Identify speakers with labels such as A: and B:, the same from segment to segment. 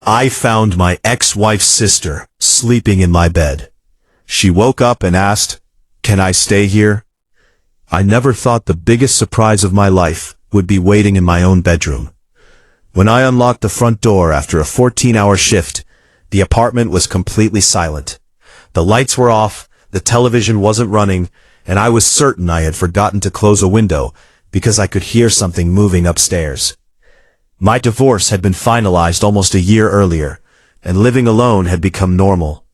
A: I found my ex-wife's sister sleeping in my bed. She woke up and asked, "Can I stay here?" I never thought the biggest surprise of my life would be waiting in my own bedroom. When I unlocked the front door after a 14-hour shift, the apartment was completely silent. The lights were off, the television wasn't running, and I was certain I had forgotten to close a window because I could hear something moving upstairs. My divorce had been finalized almost a year earlier, and living alone had become normal.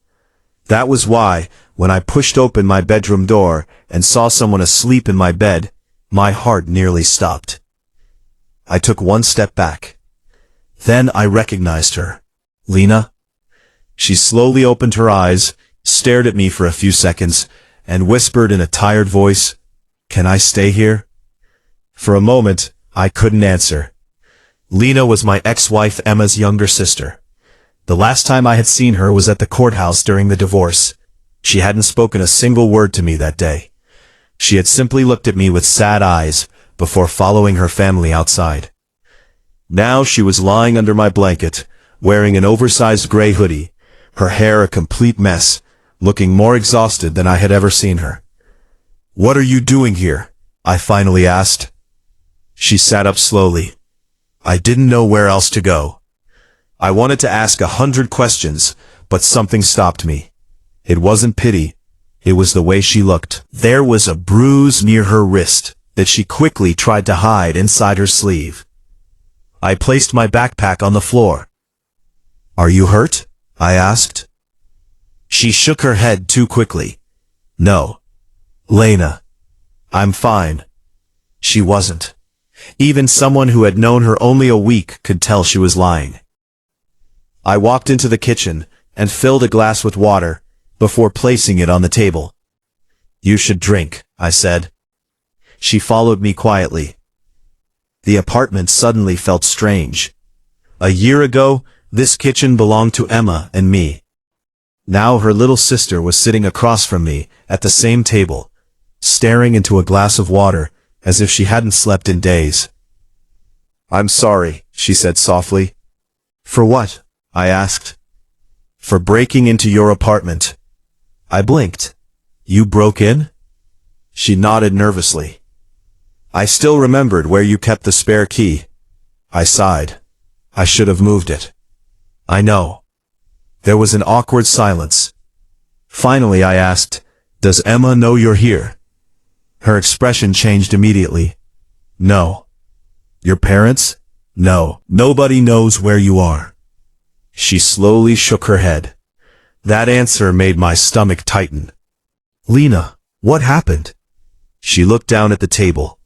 A: That was why, when I pushed open my bedroom door and saw someone asleep in my bed, my heart nearly stopped. I took one step back. Then I recognized her. Lena? She slowly opened her eyes, stared at me for a few seconds, and whispered in a tired voice, "Can I stay here?" For a moment, I couldn't answer. Lena was my ex-wife Emma's younger sister. The last time I had seen her was at the courthouse during the divorce. She hadn't spoken a single word to me that day. She had simply looked at me with sad eyes before following her family outside. Now she was lying under my blanket, wearing an oversized gray hoodie, her hair a complete mess, looking more exhausted than I had ever seen her. "What are you doing here?" I finally asked. She sat up slowly. I didn't know where else to go. I wanted to ask 100 questions, but something stopped me. It wasn't pity. It was the way she looked. There was a bruise near her wrist that she quickly tried to hide inside her sleeve. I placed my backpack on the floor. "Are you hurt?" I asked. She shook her head too quickly. "No. Lena, I'm fine." She wasn't. Even someone who had known her only a week could tell she was lying. I walked into the kitchen and filled a glass with water before placing it on the table. "You should drink," I said. She followed me quietly. The apartment suddenly felt strange. A year ago, this kitchen belonged to Emma and me. Now her little sister was sitting across from me at the same table, staring into a glass of water as if she hadn't slept in days. "I'm sorry," she said softly. "For what?" I asked. "For breaking into your apartment." I blinked. "You broke in?" She nodded nervously. "I still remembered where you kept the spare key." I sighed. "I should have moved it." "I know." There was an awkward silence. Finally I asked, "Does Emma know you're here?" Her expression changed immediately. "No." "Your parents?" "No. Nobody knows where you are." She slowly shook her head. That answer made my stomach tighten. "Lena, what happened?" She looked down at the table.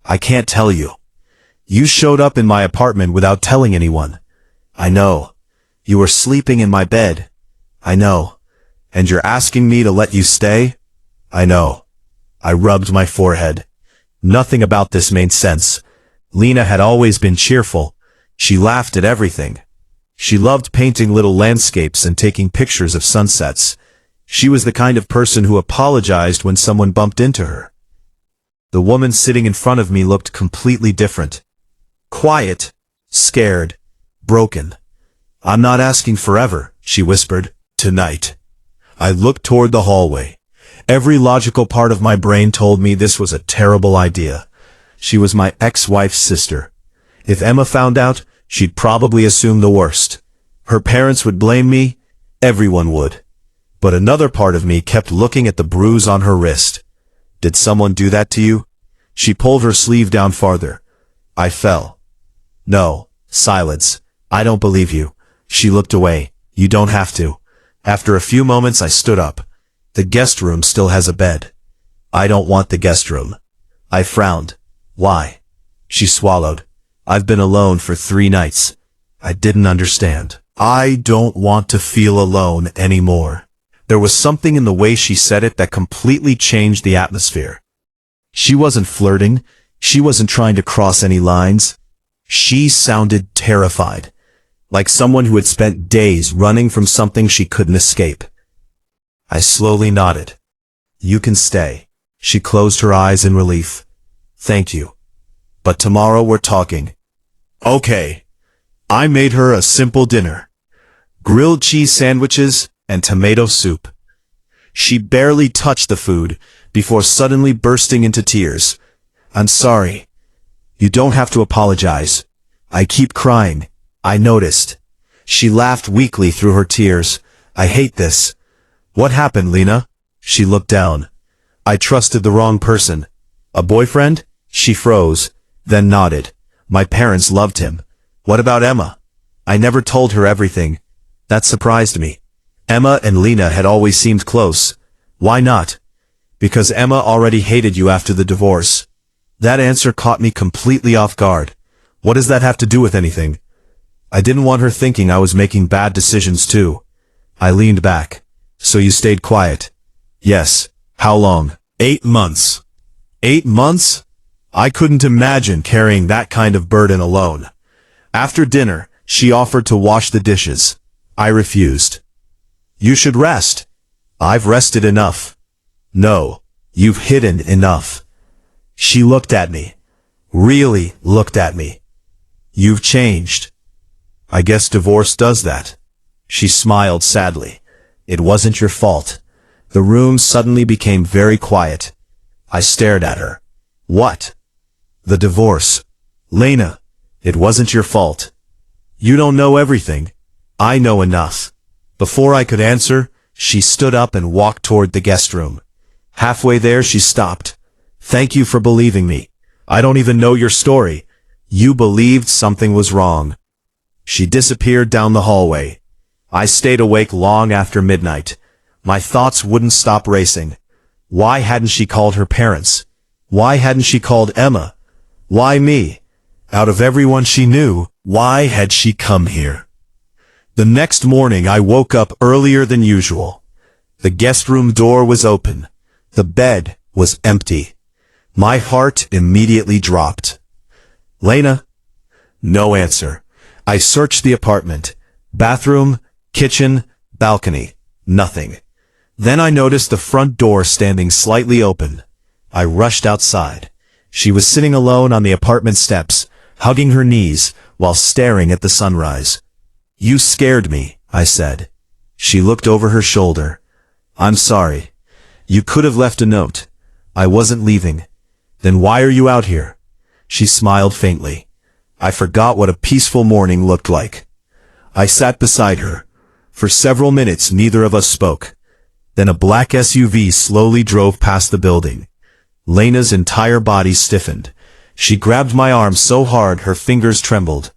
A: "I can't tell you. You showed up in my apartment without telling anyone." "I know. You were sleeping in my bed." "I know. And you're asking me to let you stay?" "I know." I rubbed my forehead. Nothing about this made sense. Lena had always been cheerful. She laughed at everything. She loved painting little landscapes and taking pictures of sunsets. She was the kind of person who apologized when someone bumped into her. The woman sitting in front of me looked completely different. Quiet, scared, broken. "I'm not asking forever," she whispered. "Tonight." I looked toward the hallway. Every logical part of my brain told me this was a terrible idea. She was my ex-wife's sister. If Emma found out, she'd probably assume the worst. Her parents would blame me. Everyone would. But another part of me kept looking at the bruise on her wrist. "Did someone do that to you?" She pulled her sleeve down farther. I fell. "No." Silence. "I don't believe you." She looked away. "You don't have to." After a few moments I stood up. "The guest room still has a bed." "I don't want the guest room." I frowned. "Why?" She swallowed. "I've been alone for 3 nights." I didn't understand. "I don't want to feel alone anymore." There was something in the way she said it that completely changed the atmosphere. She wasn't flirting. She wasn't trying to cross any lines. She sounded terrified, like someone who had spent days running from something she couldn't escape. I slowly nodded. "You can stay." She closed her eyes in relief. "Thank you. But tomorrow we're talking." "Okay." I made her a simple dinner. grilled cheese sandwiches, and tomato soup. She barely touched the food before suddenly bursting into tears. I'm sorry. You don't have to apologize. I keep crying. I noticed. She laughed weakly through her tears. I hate this. What happened, Lena? She looked down. I trusted the wrong person. A boyfriend? She froze, then nodded. My parents loved him. What about Emma? I never told her everything. That surprised me. Emma and Lena had always seemed close. Why not? Because Emma already hated you after the divorce. That answer caught me completely off guard. What does that have to do with anything? I didn't want her thinking I was making bad decisions too. I leaned back. So you stayed quiet? Yes. How long? 8 months. 8 months? I couldn't imagine carrying that kind of burden alone. After dinner, she offered to wash the dishes. I refused. You should rest. I've rested enough. No, you've hidden enough. She looked at me. Really looked at me. You've changed. I guess divorce does that. She smiled sadly. It wasn't your fault. The room suddenly became very quiet. I stared at her. What? The divorce. Lena, it wasn't your fault. You don't know everything. I know enough. Before I could answer, she stood up and walked toward the guest room. Halfway there, she stopped. Thank you for believing me. I don't even know your story. You believed something was wrong. She disappeared down the hallway. I stayed awake long after midnight. My thoughts wouldn't stop racing. Why hadn't she called her parents? Why hadn't she called Emma? Why me? Out of everyone she knew, why had she come here? The next morning I woke up earlier than usual. The guest room door was open. The bed was empty. My heart immediately dropped. Lena? No answer. I searched the apartment. Bathroom, kitchen, balcony. Nothing. Then I noticed the front door standing slightly open. I rushed outside. She was sitting alone on the apartment steps, hugging her knees while staring at the sunrise. You scared me, I said. She looked over her shoulder. I'm sorry. You could have left a note. I wasn't leaving. Then why are you out here? She smiled faintly. I forgot what a peaceful morning looked like. I sat beside her. For several minutes neither of us spoke. Then a black SUV slowly drove past the building. Lena's entire body stiffened. She grabbed my arm so hard her fingers trembled.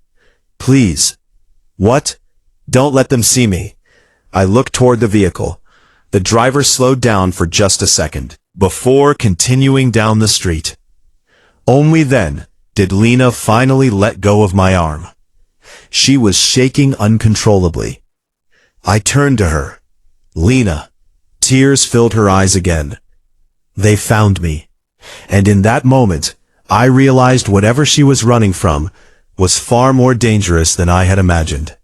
A: Please. What? Don't let them see me. I looked toward the vehicle. The driver slowed down for just a second, before continuing down the street. Only then did Lena finally let go of my arm. She was shaking uncontrollably. I turned to her. Lena. Tears filled her eyes again. They found me. And in that moment, I realized whatever she was running from was far more dangerous than I had imagined.